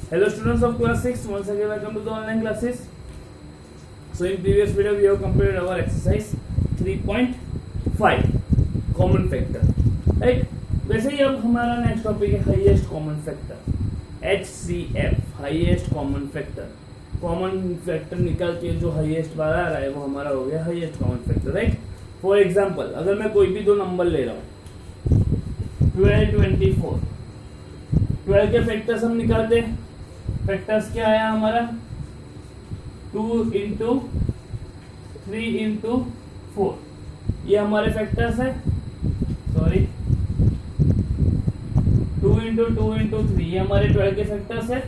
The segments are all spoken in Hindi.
Hello students of class 6, once again welcome to the online classes. So in previous video we have completed our exercise 3.5 common factor, right? वैसे ही अब हमारा नेक्स्ट टॉपिक है highest common factor HCF, highest common factor. Common factor निकाल के जो हाईएस्ट वाला आ रहा है वो हमारा हो गया highest common factor, right? For example अगर मैं कोई भी दो नंबर ले रहा हूँ 12, 24, 12 के फैक्टर्स हम निकालते हैं. फैक्टर्स क्या आया हमारा 2 इंटू 3 इंटू 4, ये हमारे फैक्टर्स है. सॉरी 2 इंटू 2 इंटू 3 ये हमारे 12 के फैक्टर्स है.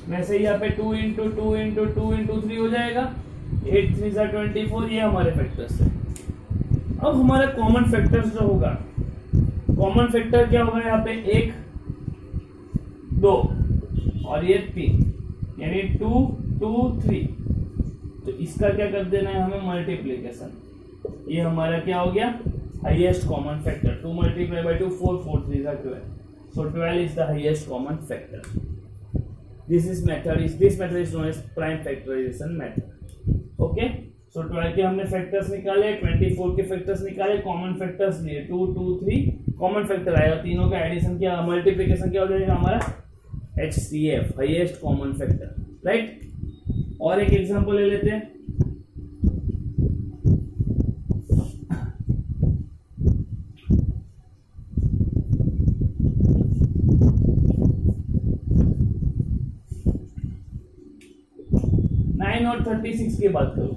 वैसे ही यहाँ पे 2 इंटू 2 इंटू 2 इंटू 3 हो जाएगा. 8 3 जा 24, ये हमारे फैक्टर्स है. अब हमारा कॉमन फैक्टर्स जो होगा, कॉमन फैक्टर क्या होगा यहाँ पे 1 2 और ये 3, यानी 2 2 3. तो इसका क्या कर देना है हमें मल्टीप्लीकेशन. ये हमारा क्या हो गया highest common factor. 2 multiply by 2 4 4 3 जा 12. So 12 is the highest common factor. This method is known as prime factorization method. Okay? So 12 के हमने फैक्टर्स निकाले, 24 के फैक्टर्स निकाले, कॉमन फैक्टर्स लिए 2 2 3, कॉमन फैक्टर आएगा. तीनों का एडिशन क्या मल्टीप्लिकेशन क्या हो जाएगा हमारा HCF, highest common factor, right? और एक एग्जांपल ले लेते हैं. और 36 की बात करो.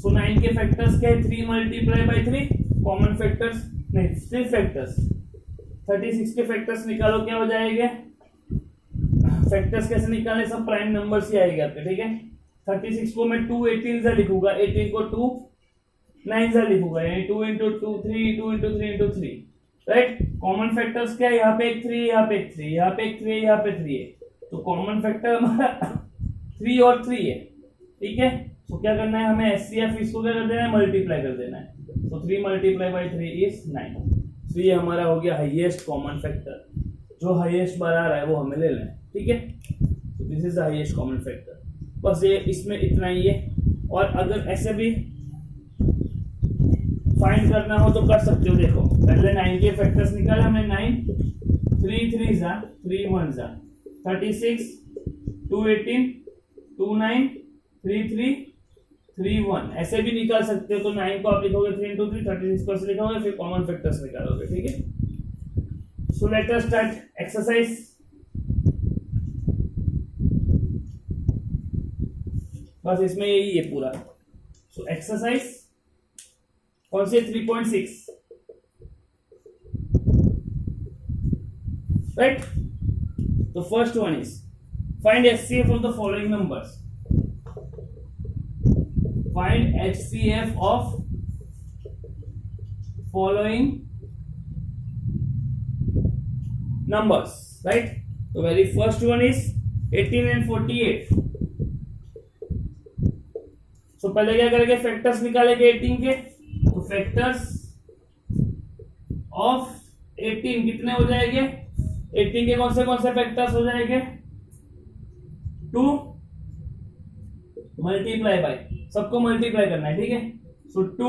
सो 9 के फैक्टर्स क्या है 3 मल्टीप्लाई बाय 3, कॉमन फैक्टर्स नहीं सिर्फ फैक्टर्स. 36 के फैक्टर्स निकालो क्या हो जाएंगे. फैक्टर्स कैसे निकालने, सब प्राइम नंबर्स ही आएगा, ठीक है. 36 को मैं 2 18 से लिखूंगा, 18 को 2 9 से लिखूंगा, यानी 2 into 2 3 2 into 3 into 3, right? Common factors क्या है, यहाँ पे एक 3, यहाँ पे एक 3, यहाँ पे एक 3, यहाँ पे 3 है. तो कॉमन फैक्टर हमारा 3 और 3 है, ठीक है. तो क्या करना है हमें HCF, इसको क्या कर देना है मल्टीप्लाई कर देना है. तो 3 मल्टीप्लाई बाय 3 इज 9. तो ये हमारा हो गया हाईएस्ट कॉमन फैक्टर. जो हाईएस्ट बार आ रहा है वो हमें ले लेना है, ठीक है. तो this is the highest common factor. बस ये इसमें इतना ही है. और अगर ऐसे भी फाइंड करना हो तो कर सकते हो. देखो पहले 9 के फैक्टर्स निकाले हमने. 9 3 3 जा 3 1 जा 36 2 18 2 9 3 3 3 1, ऐसे भी निकाल सकते हो. तो 9 को आप लिखोगे 3 इंटू 3, 36 को लिखोगे, फिर कॉमन फैक्टर्स निकालोगे, ठीक है. So let us start exercise. बस इसमें यही है पूरा. सो एक्सरसाइज कौन सी 3.6, राइट? तो first one is find HCF of the following numbers. Find HCF of following numbers, right? The very first one is 18 and 48. So पहले क्या करेंगे, फैक्टर्स निकालेंगे 18 के. तो फैक्टर्स ऑफ 18 कितने हो जाएंगे. 18 के कौन से फैक्टर्स हो जाएंगे 2 मल्टीप्लाई बाय, सबको मल्टीप्लाई करना है, ठीक है. सो 2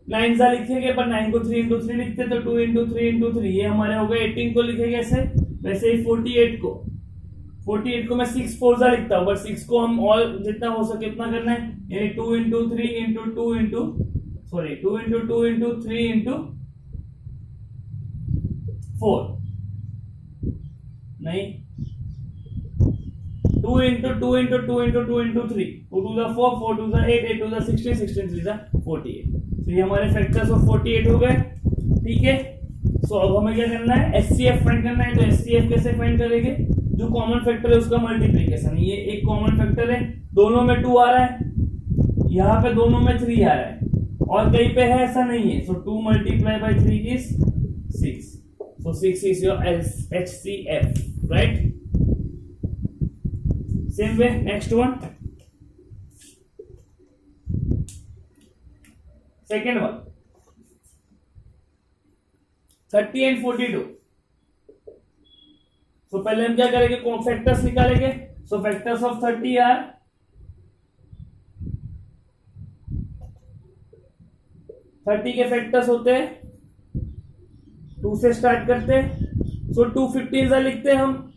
9 सा लिखेंगे, पर 9 को 3 इंटू 3 लिखते तो 2 इंटू 3 इंटू 3, ये हमारे हो गए. 18 को लिखेंगे ऐसे. वैसे ही 48 को मैं 6 4 सा लिखता हूँ, बट 6 को हम और जितना हो सके उतना करना है, यानी 2 into 3 into 2 into 2 into 2 into 3 into 4, नहीं 2 into 2 into 2 into 2 into 3, 2 to the 4, 4 to the 8, 8 to the 16, 16 to the 48. तो ये हमारे फैक्टर्स ऑफ 48 हो गए, ठीक है. सो अब हमें क्या करना है HCF फाइंड करना है. तो HCF कैसे फाइंड करेंगे, जो कॉमन फैक्टर है उसका मल्टीप्लिकेशन. ये एक कॉमन फैक्टर है, दोनों में 2 आ रहा है, यहाँ पे दोनों में 3 आ रहा है, और कहीं पे है ऐसा नहीं है. सो 2 multiply by 3 is 6. So 6 is your HCF, right? Same way, next one. Second one, 30 and 42. सो पहले हम क्या करेंगे, फैक्टर्स निकालेंगे। सो फैक्टर्स ऑफ 30 आर 30 के फैक्टर्स होते हैं 2 से स्टार्ट करते हैं। सो 2 15 लिखते हैं हम,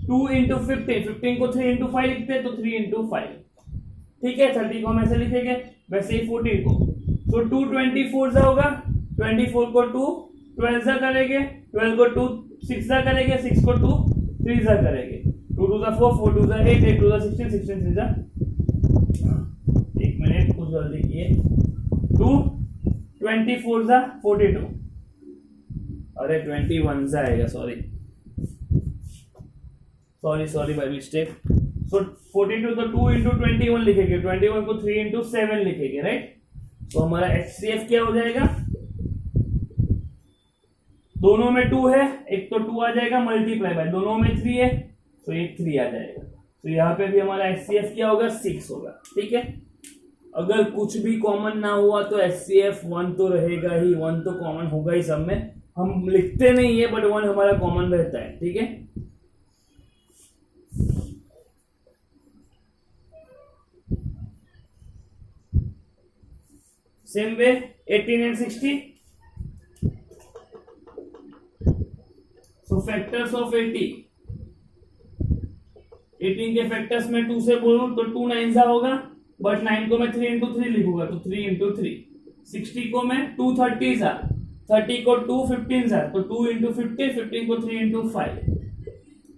2 इंटू 15 को 3 इंटू 5 लिखते हैं, तो 3 इंटू 5। ठीक है, 30 को हम ऐसे लिखेंगे, वैसे ही 14 को। तो 2 24 होगा, 24 को 2 12 सा करेंगे, 12 को 2 6 सा करेंगे, 6 को 2 3 सा करेंगे, 2 2 4 4 2 8 8 2 16 16 3 सा। एक मिनट, कुछ जल्दी किए। 2 24 सा 42, अरे 21 सा आएगा, सॉरी बाय मिस्टेक। सो 42 तो 2 इंटू 21 लिखेंगे, 21 को 3 इंटू 7 लिखेंगे, राइट। तो हमारा HCF क्या हो जाएगा, दोनों में 2 है, एक तो 2 आ जाएगा मल्टीप्लाई बाय, दोनों में 3 है तो एक 3 आ जाएगा। तो यहाँ पे भी हमारा HCF क्या होगा, 6 होगा। ठीक है, अगर कुछ भी कॉमन ना हुआ तो HCF 1 तो रहेगा ही, 1 तो कॉमन होगा ही सब में। हम लिखते नहीं है बट 1 हमारा कॉमन रहता है। ठीक है, same way 18 and 60। So factors of 18 के फैक्टर्स में 2 से बोलूं तो 2 9 सा होगा, बट 9 को मैं 3 इंटू 3 लिखूंगा तो 3 इंटू 3। 60 को मैं 2 30 सा, 30 को 2 15 सा, तो 2 इंटू 50, 15 को 3 इंटू 5।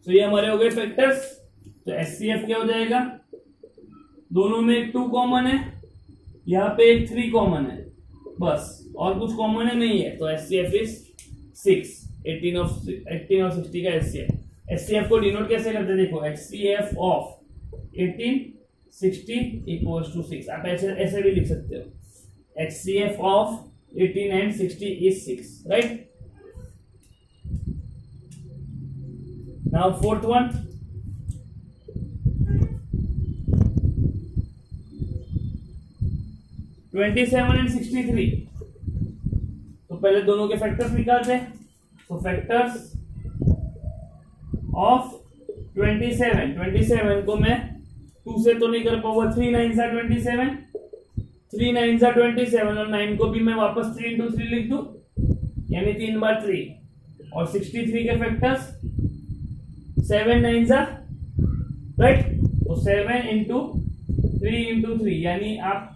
तो ये हमारे हो गए फैक्टर्स। तो HCF क्या हो जाएगा, दोनों में एक 2 कॉमन है, यहाँ पे एक 3 कॉमन है, बस और कुछ कॉमन है नहीं है, तो HCF इज 6। 18 और 60 का HCF को डिनोट कैसे करते हैं, देखो HCF ऑफ 18 60 इक्वल्स टू 6। आप ऐसे भी लिख सकते हो, HCF of 18 and 60 is 6, right. Now fourth one, (27) and 63। तो पहले दोनों के फैक्टर्स निकालते हैं। तो फैक्टर्स ऑफ 27 को मैं 2 से तो नहीं कर पाऊंगा, 3 9 सा 27, 3 9 सा 27, और 9 को भी मैं वापस 3 इंटू 3 लिख दूं, यानी 3 बार 3। और 63 के फैक्टर्स 7 9 सा, राइट। तो 7 इंटू 3 इंटू 3, यानी आप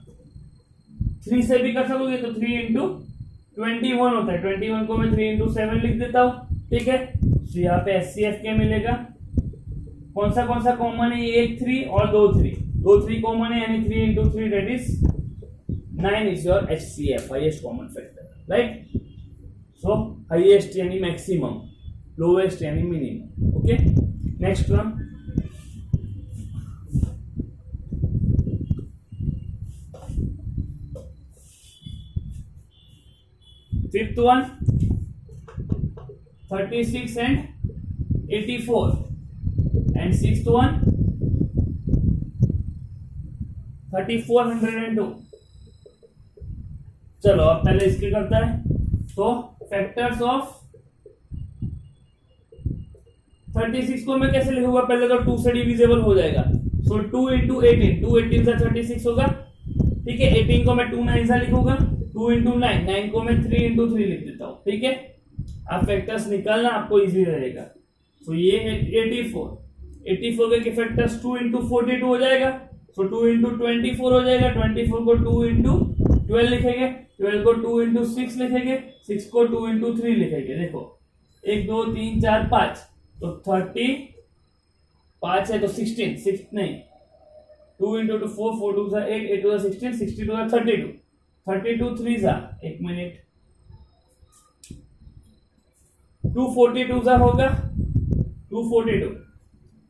3 से भी कर सकोगे तो 3 इंटू 21 होता है। 21 को मैं 3 इंटू 7 लिख देता हूँ। ठीक है, तो यहाँ पे HCF क्या मिलेगा, कौन सा कॉमन है, एक 3 और 2 3 कॉमन है, यानी 3 into 3 that is 9 is your HCF, highest common factor, right. So highest यानी मैक्सिमम, लोवेस्ट यानी minimum. Okay, next one, fifth one 36 and 84, and sixth one 3402। चलो अब पहले इसके करता है। तो फैक्टर्स ऑफ 36 को मैं कैसे लिखूंगा, पहले तो 2 से डिविजिबल हो जाएगा। सो 2 इंटू 18, 2 18 से 36 होगा। ठीक है, 18 को मैं 2 9 सा लिखूंगा, 2 इंटू 9, 9 को मैं 3 इंटू 3 लिख देता हूँ। ठीक है, आप फैक्टर्स निकालना आपको इजी रहेगा। तो ये 84 के फैक्टर्स 2 इंटू 42 हो जाएगा। सो 2 इंटू 24 हो जाएगा, 24 को 2 इंटू 12 लिखेंगे, 12 को 2 इंटू 6 लिखेंगे, 6 को 2 इंटू 3 लिखेंगे। देखो 1 2 3 4 5, तो 30 5 है तो 16 6 नहीं, 2 इंटू 2 4 4 2 8 8 2 16 62 32 32 3 सा, एक मिनट, 242 सा होगा,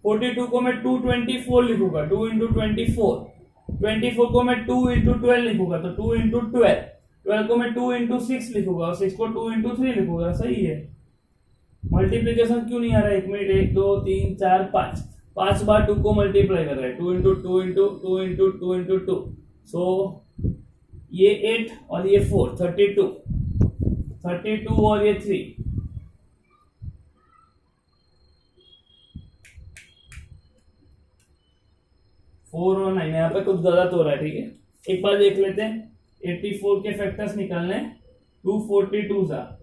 42 को मैं 224 लिखूंगा, 2 इंटू 24 को मैं 2 इंटू 12 लिखूंगा, तो 2 इंटू 12 को मैं 2 इंटू 6 लिखूंगा, और 6 को 2 इंटू 3 लिखूंगा। सही है, मल्टीप्लीकेशन क्यों नहीं आ रहा है, एक मिनट, 1 2 3 4 5 बार 2 को मल्टीप्लाई कर रहा है, 2 इंटू 2 इंटू 2 इंटू 2 इंटू 2, सो ये 8 और ये 4, 32 और ये 3, 4 और 9 यहाँ पे कुछ गलत हो रहा है, ठीक है, एक बार देख लेते हैं। 84 के फैक्टर्स निकालने, 242 सा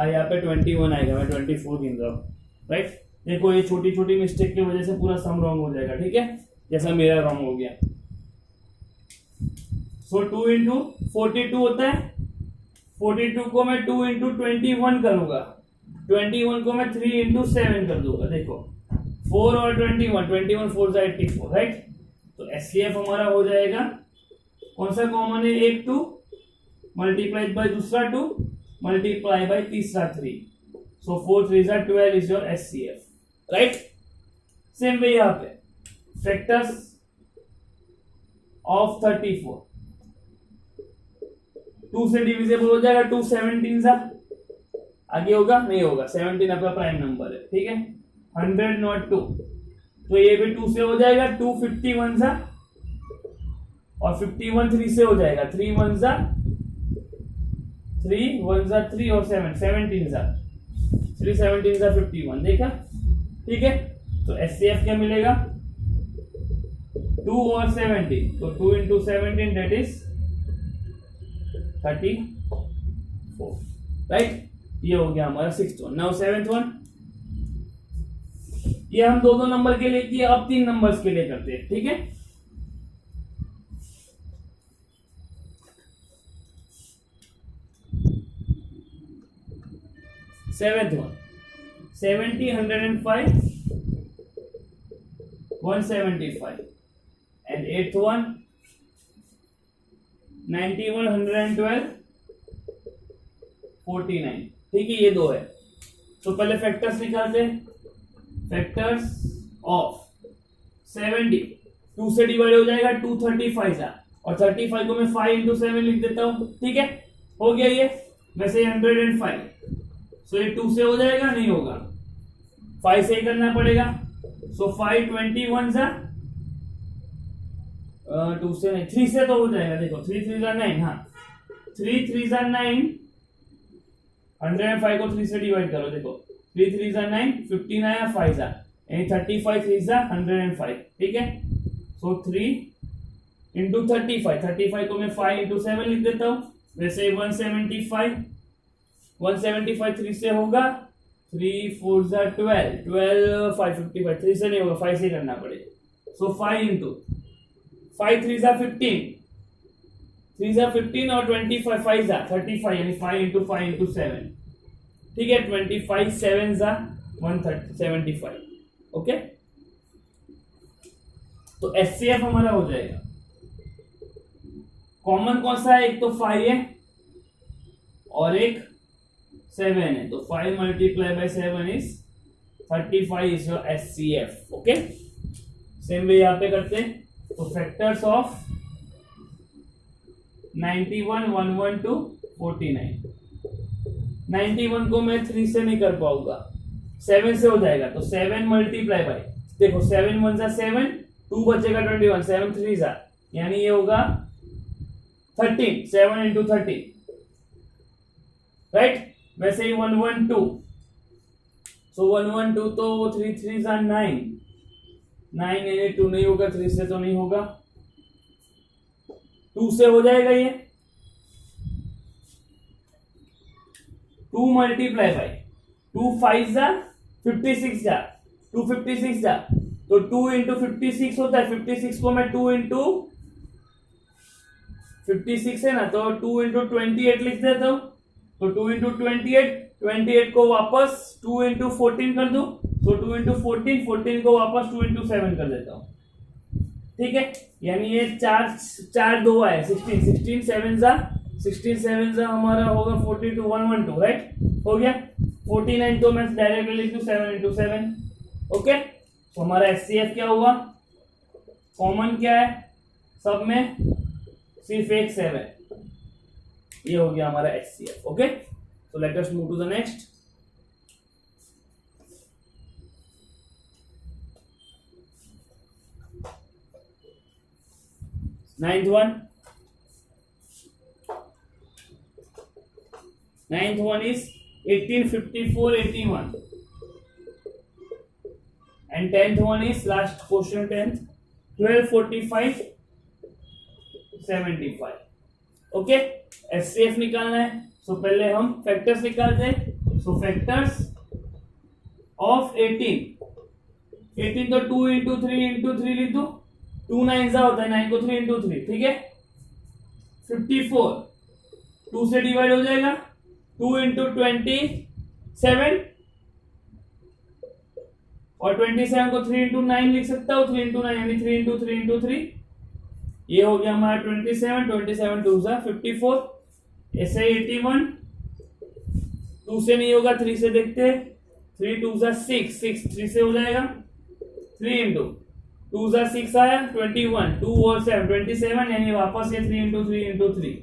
यहाँ पे 21 आएगा, मैं 24 गिन रहा हूँ, राइट। देखो ये छोटी छोटी मिस्टेक की वजह से पूरा सम रॉन्ग हो जाएगा, ठीक है, जैसा मेरा रॉन्ग हो गया। सो 2 इंटू 42 होता है, 42 को मैं 2 इंटू 21 करूंगा, 21 को मैं 3 इंटू 7 कर दूंगा। देखो 4 और 21, 21 4 84, राइट। तो एचसीएफ हमारा हो जाएगा, कौन सा कॉमन है, एक 2 मल्टीप्लाइड बाय दूसरा 2 मल्टीप्लाई बाय तीसरा 3, सो 4 3 12 is your HCF, right. Same way यहाँ पे फैक्टर्स ऑफ 34, 2 से डिविजिबल हो जाएगा, 2 17 सा आगे होगा, नहीं होगा, 17 आपका प्राइम नंबर है, ठीक है। 100 नॉट 2, तो ये भी 2 से हो जाएगा, 2 51 सा और 51 3 से हो जाएगा, 3 1 सा 3 1 सा 3 और 7 17 सा 3 17 सा 51, देखा, ठीक है। तो एचसीएफ क्या मिलेगा, 2 और 17, तो 2 इंटू 17 दैट इज 34, राइट। ये हो गया हमारा 6th one. Now 7th one, ये हम दो नंबर के लिए किए, अब 3 नंबर्स के लिए करते हैं, ठीक है। Seventh one, 70 105 175 and 8th one 91 112 49, ठीक है, ये दो है। तो पहले फैक्टर्स निकालते हैं। फैक्टर्स ऑफ 70, 2 से डिवाइड हो जाएगा, 235 सा, और 35 को मैं 5 इंटू 7 लिख देता हूं, ठीक है, हो गया ये। वैसे 105, सो ये 2 से हो जाएगा, नहीं होगा, 5 से ही करना पड़ेगा। सो 5 21 सा 2 से नहीं, 3 से तो हो जाएगा, देखो 3 3 सा 9, हाँ 3 3 सा 9, 105 को 3 से डिवाइड करो, देखो 3 3 सा 9, 15 आया 5 सा, यानी 35 3 सा 105, ठीक है। सो 3 इंटू 35 को मैं 5 इंटू 7 लिख देता हूं। वैसे 175 3 से होगा, 3 4 सा 12 12 5 55, 3 से नहीं होगा, 5 से करना पड़ेगा। सो 5 इंटू 5 3 सा 15, 3 सा 15 और 25 5 सा 35, यानी 5 इंटू 7, ठीक है। 25 7 सा 175, ओके। तो एचसीएफ हमारा हो जाएगा, कॉमन कौन सा है, एक तो 5 है और एक 7 है, तो 5 multiply by 7 is 35 is your HCF, okay. Same way यहाँ पे करते हैं। तो फैक्टर्स ऑफ 91 112 49, 91 को मैं 3 से नहीं कर पाऊंगा, 7 से हो जाएगा, तो 7 मल्टीप्लाई बाय, देखो 7 1 सा 7, 2 बचेगा 21, 7 3 सा, यानी ये होगा 13, 7 इंटू 30, राइट। वैसे ही 112, सो 112 तो 3 3 सा 9, 9 यानी 2 नहीं होगा, 3 से तो नहीं होगा, 2 से हो जाएगा ये, 2 मल्टीप्लाई बाय 2 5 जा 56 जा 256 जा, तो 2 इंटू 56 होता है, 56 को मैं 2 इंटू 56 है ना, तो 2 इंटू 28 लिख देता हूं, तो 2 इंटू 28 को वापस 2 इंटू 14 कर दूं, तो 2 इंटू 14 को वापस 2 इंटू 7 कर देता हूं, ठीक है। यानी ये 4 2 आए, 16 7 जा हमारा होगा 42 112, राइट, हो गया। 49 तो मैं डायरेक्टली लिख दूं 7 इंटू 7, ओके। तो हमारा एचसीएफ क्या हुआ, कॉमन क्या है सब में, सिर्फ एक 7, ये हो गया हमारा एचसीएफ, ओके। तो let us move to the next. Ninth one is 1854 81 and 10th one is last question 10th 12, 45, 75। Okay, HCF निकालना है। सो पहले हम फैक्टर्स निकालते हैं। सो फैक्टर्स ऑफ 18 तो 2 इंटू 3 इंटू 3 लिख दो, 2 9 जा होता है, 9 को 3 इंटू 3, ठीक है। 54 2 से डिवाइड हो जाएगा, 2 इंटू 27 और 27 को 3 इंटू 9 लिख सकता हूँ, 3 इंटू 9 यानी 3 इंटू 3 इंटू 3, ये हो गया हमारा 27 2 जा 54, ऐसे 81, 2 से नहीं होगा, 3 से देखते हैं, 3 2 जा 6 3 से हो जाएगा, 3 इंटू 2 जा 6 आया, 21 2 और 7 27 यानी वापस ये 3 इंटू 3 इंटू 3,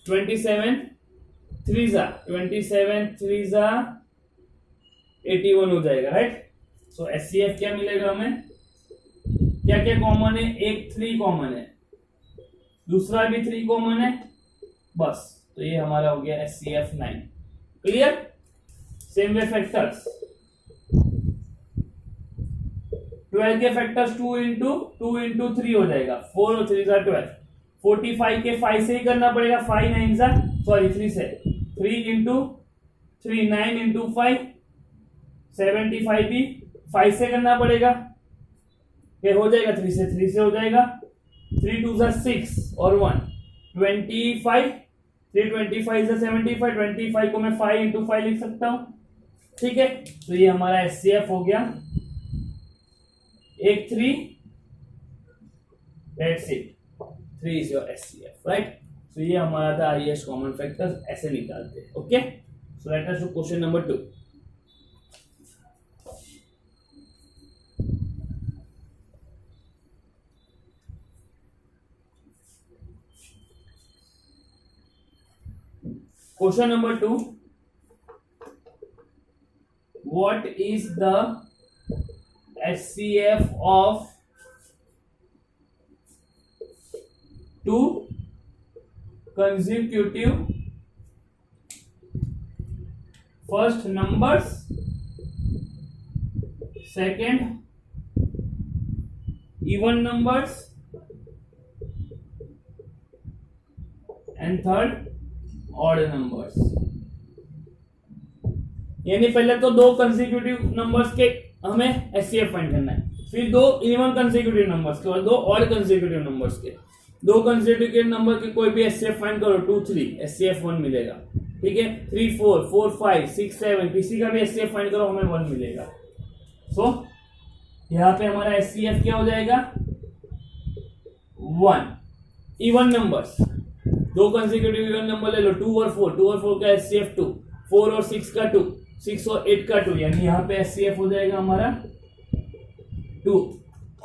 27 3 जा 81 हो जाएगा, राइट। सो एचसीएफ क्या मिलेगा हमें, क्या क्या कॉमन है, एक 3 कॉमन है, दूसरा भी 3 कॉमन है, बस। तो ये हमारा हो गया HCF 9। Clear. Same way factors, 12 के फैक्टर्स 2 इंटू 3 हो जाएगा, 4 और 3 12, 45 के 5 से ही करना पड़ेगा, 5 9 3 से, 3 इंटू 3 9 इंटू 5, 75 भी 5 से करना पड़ेगा, ये हो जाएगा 3 से हो जाएगा, 3 2 6 और 1 25, 3 25 75, 25 को मैं 5 इंटू 5 लिख सकता हूं, ठीक है। तो ये हमारा एचसीएफ हो गया, एक 3, that's it, 3 is your HCF, right. तो ये हमारा था हाईएस्ट कॉमन फैक्टर्स, ऐसे निकालते हैं। Okay, so let us do question number 2। Question number 2. What is the HCF of 2 consecutive first numbers, second even numbers, and third odd numbers. यानी पहले तो 2 कंसेक्यूटिव नंबर्स के हमें एचसीएफ फाइंड करना है, फिर 2 इवन कंसेक्यूटिव नंबर्स के और 2 ऑड कंसेक्यूटिव नंबर्स के। 2 कंसेक्यूटिव नंबर के कोई भी एचसीएफ फाइंड करो, 2 3 एचसीएफ 1 मिलेगा, ठीक है। 3 4 4 5 6 7 किसी का भी एचसीएफ फाइंड करो, हमें 1 मिलेगा। सो यहाँ पे हमारा एचसीएफ क्या हो जाएगा, 1। Even numbers, 2 consecutive even number ले लो, 2 और 4 का एचसीएफ 2, 4 और 6 का 2, 6 और 8 का 2, यानी यहाँ पे एचसीएफ हो जाएगा हमारा 2।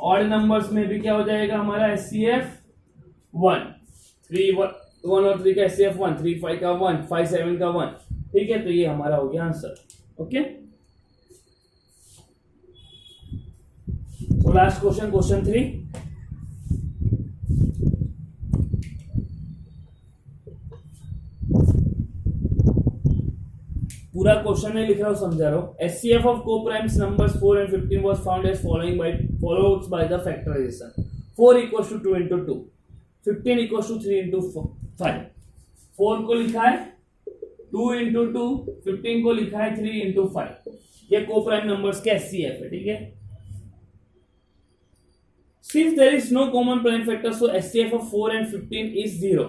ऑड नंबर्स में भी क्या हो जाएगा हमारा एचसीएफ 1, 3 1 और 3 का एचसीएफ 1, 3 5 का 1, 5 7 का 1, ठीक है। तो ये हमारा हो गया आंसर। ओके, तो लास्ट क्वेश्चन, क्वेश्चन 3। पूरा क्वेश्चन नहीं लिख रहा हूं, समझा रहा हूं। HCF of coprimes numbers 4 and 15 was found as follows by the factorization। 4 equals to 2 into 2, 15 equals to 3 into 5। 4 को लिखा है 2 into 2, 15 को लिखा है 3 into 5। ये कोप्राइम नंबर्स के एचसीएफ है, ठीक है। Since there is no common prime factor, so HCF of 4 and 15 is 0।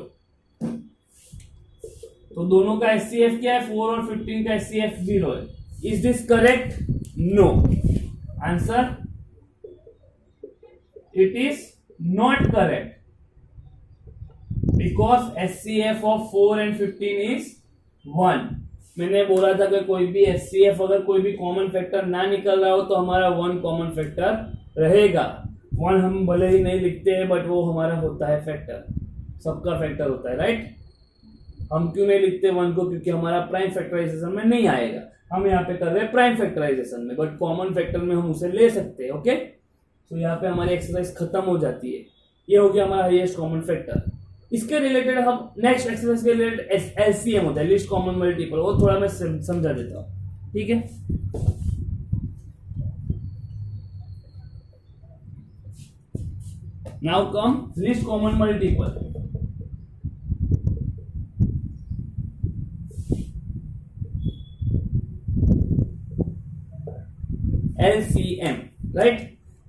तो दोनों का एचसीएफ क्या है, 4 और 15 का एचसीएफ 0 है। Is this correct? No. Answer, it is not correct, because HCF of 4 and 15 is 1। मैंने बोला था कि कोई भी एचसीएफ अगर कोई भी कॉमन फैक्टर ना निकल रहा हो तो हमारा 1 कॉमन फैक्टर रहेगा। 1 हम भले ही नहीं लिखते हैं, बट वो हमारा होता है फैक्टर, सबका फैक्टर होता है, राइट। हम क्यों नहीं लिखते 1 को, क्योंकि हमारा प्राइम फैक्टराइजेशन में नहीं आएगा। हम यहाँ पे कर रहे हैं प्राइम फैक्टराइजेशन में, बट कॉमन फैक्टर में हम उसे ले सकते हैं। ओके, तो यहाँ पे हमारी एक्सरसाइज खत्म हो जाती है। ये हो गया हमारा हाईएस्ट कॉमन फैक्टर। इसके रिलेटेड हम नेक्स्ट एक्सरसाइज के रिलेटेड एलसीएम होता है, लिस्ट कॉमन मल्टीपल, वो थोड़ा मैं समझा देता हूँ, ठीक है। Now come least common multiple. LCM, right.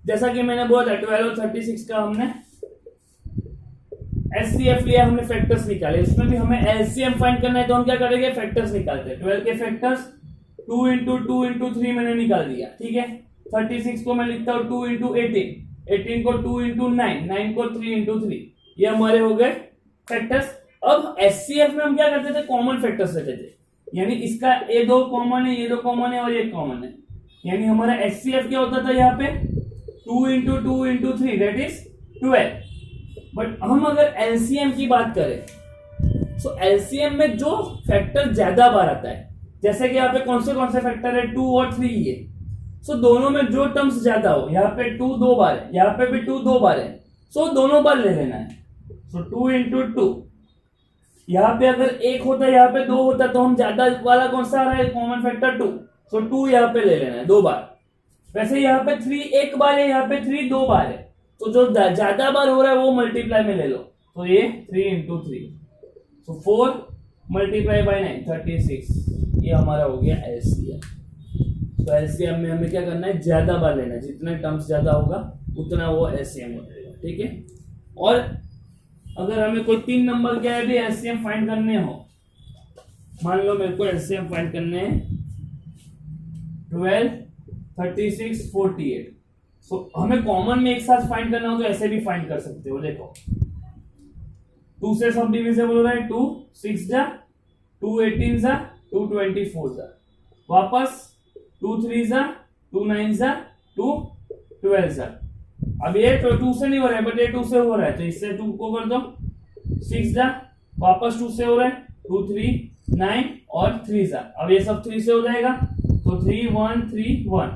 जैसा कि मैंने बोला 12 और 36 का हमने SCF लिया, हमने फैक्टर्स निकाले. इसमें भी हमें LCM फाइंड करना है, तो हम क्या करेंगे, फैक्टर्स निकालते हैं. 12 के फैक्टर्स 2 इंटू 2 इंटू 3 मैंने निकाल दिया, ठीक है. 36 को मैं लिखता हूँ 2 इंटू 18, 18 को 2 इंटू 9, 9 को 3 इंटू 3. ये हमारे हो गए फैक्टर्स. अब SCF में हम क्या करते थे, कॉमन फैक्टर्स लेते थे. यानी इसका ये दो कॉमन है, ये दो कॉमन है और ये कॉमन है. यानी हमारा SCF क्या होता था यहाँ पे 2 into 2 into 3 that is 12. But हम अगर LCM की बात करें, सो LCM में जो फैक्टर ज्यादा बार आता है, जैसे कि यहाँ पे कौन से फैक्टर है 2 और 3 ये, सो दोनों में जो टर्म्स ज्यादा हो, यहाँ पे 2 2 बार है, यहाँ पे भी 2 2 बार है, सो दोनों बार ले लेना है. सो 2 इंटू 2, यहाँ पे अगर 1 होता है, यहाँ पे 2 होता है, तो हम ज्यादा वाला कौन सा आ रहा है, कॉमन फैक्टर 2. सो 2 यहाँ पे ले लेना है 2 बार. वैसे यहाँ पे 3 1 बार है, यहाँ पे 3 2 बार है, तो जो ज्यादा बार हो रहा है वो मल्टीप्लाई में ले लो. तो ये 3 इंटू 3, सो 4 मल्टीप्लाई बाय 9 36. ये हमारा हो गया LCM. तो LCM में हमें क्या करना है, ज्यादा बार लेना है. जितने टर्म्स ज्यादा होगा उतना वो LCM हो जाएगा, ठीक है. और अगर हमें कोई 3 नंबर के भी LCM फाइंड करने हो, मान लो मेरे को LCM फाइंड करने हैं 12 36 48. सो हमें कॉमन में एक साथ फाइंड करना हो तो ऐसे भी फाइंड कर सकते हो. देखो 2 से सब डिविजिबल हो रहा है, 2 6 जा, 2 18 जा, 2 24 जा, वापस 2 3 जा, 2 9 जा, 2 12 जा. अब ये 2 से नहीं हो रहा है, बट ये 2 से हो रहा है, तो इससे 2 को कर दो. 6 जा, वापस 2 से हो रहा है, 2 3 9 और 3 जा. अब ये सब 3 से हो जाएगा, तो 3 1 3 1,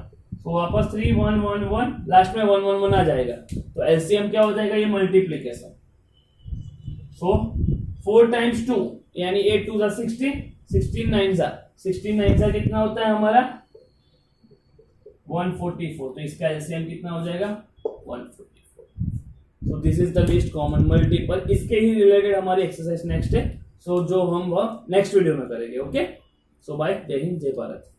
तो वापस 3 1 1 1, लास्ट में 1 1 1 आ जाएगा. तो LCM क्या हो जाएगा, ये मल्टीप्लीकेशन. सो 4 टाइम्स 2 यानी 8 2 जा 16, 16 9 जा, 16 9 जा कितना होता है हमारा 144. तो इसका LCM कितना हो जाएगा 144. So this is the least common multiple. इसके ही रिलेटेड हमारी एक्सरसाइज नेक्स्ट है, सो जो हम वो नेक्स्ट वीडियो में करेंगे. ओके, सो बाय, जय हिंद, जय भारत.